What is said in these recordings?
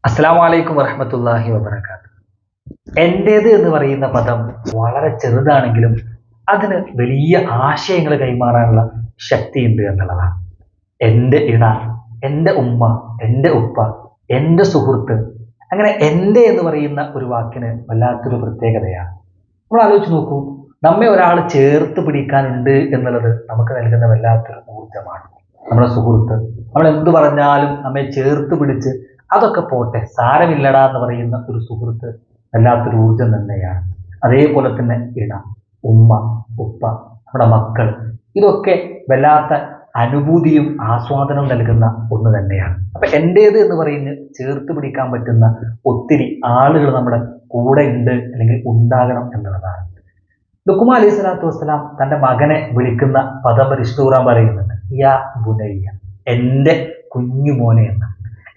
അസ്സലാമു അലൈക്കും വറഹ്മത്തുള്ളാഹി വബറകാതുഹു. എൻ്റേത് എന്ന് പറയുന്ന പദം വളരെ ചെറുതാണെങ്കിലും അതിന് വലിയ ആശയങ്ങൾ കൈമാറാനുള്ള ശക്തിയുണ്ട് എന്നുള്ളതാണ്. എൻ്റെ ഇണ, എൻ്റെ ഉമ്മ, എൻ്റെ ഉപ്പ, എൻ്റെ സുഹൃത്ത്, അങ്ങനെ എൻ്റെ എന്ന് പറയുന്ന ഒരു വാക്കിന് വല്ലാത്തൊരു പ്രത്യേകതയാണ്. നമ്മൾ ആലോചിച്ച് നോക്കൂ, നമ്മെ ഒരാൾ ചേർത്ത് പിടിക്കാനുണ്ട് എന്നുള്ളത് നമുക്ക് നൽകുന്ന വല്ലാത്തൊരു ഊർജ്ജമാണ്. നമ്മുടെ സുഹൃത്ത് നമ്മൾ എന്തു പറഞ്ഞാലും നമ്മെ ചേർത്ത് പിടിച്ച് അതൊക്കെ പോട്ടെ സാരമില്ലടാ എന്ന് പറയുന്ന ഒരു സുഹൃത്ത് വല്ലാത്തൊരു ഊർജം തന്നെയാണ്. അതേപോലെ തന്നെ ഇണ, ഉമ്മ, ഉപ്പ, നമ്മുടെ മക്കൾ, ഇതൊക്കെ വല്ലാത്ത അനുഭൂതിയും ആസ്വാദനവും നൽകുന്ന ഒന്ന് തന്നെയാണ്. അപ്പൊ എൻ്റേത് എന്ന് പറയുന്ന ചേർത്ത് പിടിക്കാൻ പറ്റുന്ന ഒത്തിരി ആളുകൾ നമ്മുടെ കൂടെ ഉണ്ട് അല്ലെങ്കിൽ ഉണ്ടാകണം എന്നുള്ളതാണ്. ലുക്മാൻ അലൈഹി സ്വലാത്തു വസ്സലാം തന്റെ മകനെ വിളിക്കുന്ന പദം പരിശുദ്ധ ഖുർആൻ പറയുന്നുണ്ട്, യാ ബുനയ്യ, എൻ്റെ കുഞ്ഞുമോനെ എന്ന്.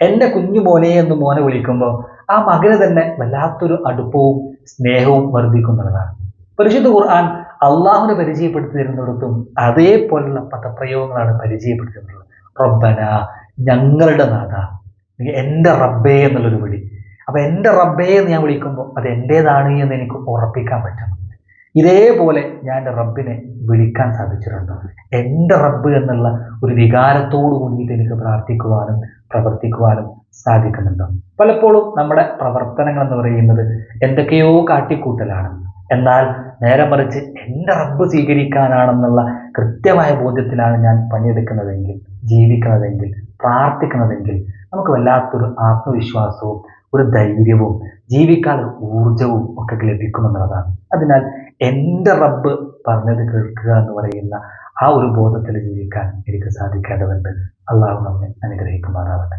എൻ്റെ കുഞ്ഞുമോനെ എന്ന് മോനെ വിളിക്കുമ്പോൾ ആ മകന് തന്നെ വല്ലാത്തൊരു അടുപ്പവും സ്നേഹവും വർദ്ധിക്കുന്നുള്ളതാണ്. പരിശുദ്ധ ഖുർആൻ അള്ളാഹുവിനെ പരിചയപ്പെടുത്തി തരുന്നിടത്തും അതേപോലുള്ള പദപ്രയോഗങ്ങളാണ് പരിചയപ്പെടുത്തുന്നത്. റബ്ബന, ഞങ്ങളുടെ നാഥ, എൻ്റെ റബ്ബേ എന്നുള്ളൊരു വിളി. അപ്പൊ എൻ്റെ റബ്ബേ എന്ന് ഞാൻ വിളിക്കുമ്പോൾ അത് എൻ്റേതാണ് എന്ന് എനിക്ക് ഉറപ്പിക്കാൻ പറ്റും. ഇതേപോലെ ഞാൻ എൻ്റെ റബ്ബിനെ വിളിക്കാൻ സാധിച്ചിട്ടുണ്ടോ? എൻ്റെ റബ്ബ് എന്നുള്ള ഒരു വികാരത്തോടു കൂടിയിട്ട് എനിക്ക് പ്രാർത്ഥിക്കുവാനും പ്രവർത്തിക്കുവാനും സാധിക്കുന്നുണ്ടോ? പലപ്പോഴും നമ്മുടെ പ്രവർത്തനങ്ങൾ എന്ന് പറയുന്നത് എന്തൊക്കെയോ കാട്ടിക്കൂട്ടലാണ്. എന്നാൽ നേരെ മറിച്ച് എൻ്റെ റബ്ബ് സ്വീകരിക്കാനാണെന്നുള്ള കൃത്യമായ ബോധ്യത്തിലാണ് ഞാൻ പണിയെടുക്കുന്നതെങ്കിൽ, ജീവിക്കുന്നതെങ്കിൽ, പ്രാർത്ഥിക്കുന്നതെങ്കിൽ നമുക്ക് വല്ലാത്തൊരു ആത്മവിശ്വാസവും ഒരു ധൈര്യവും ജീവിക്കാൻ ഊർജവും ഒക്കെ ലഭിക്കുമെന്നുള്ളതാണ്. അതിനാൽ എൻ്റെ റബ്ബ് പറഞ്ഞത് കേൾക്കുക എന്ന് പറയുന്ന ആ ഒരു ബോധത്തിൽ ജീവിക്കാൻ എനിക്ക് സാധിക്കേണ്ടതുണ്ട്. അള്ളാഹു നമ്മെ അനുഗ്രഹിക്കുമാറാവട്ടെ.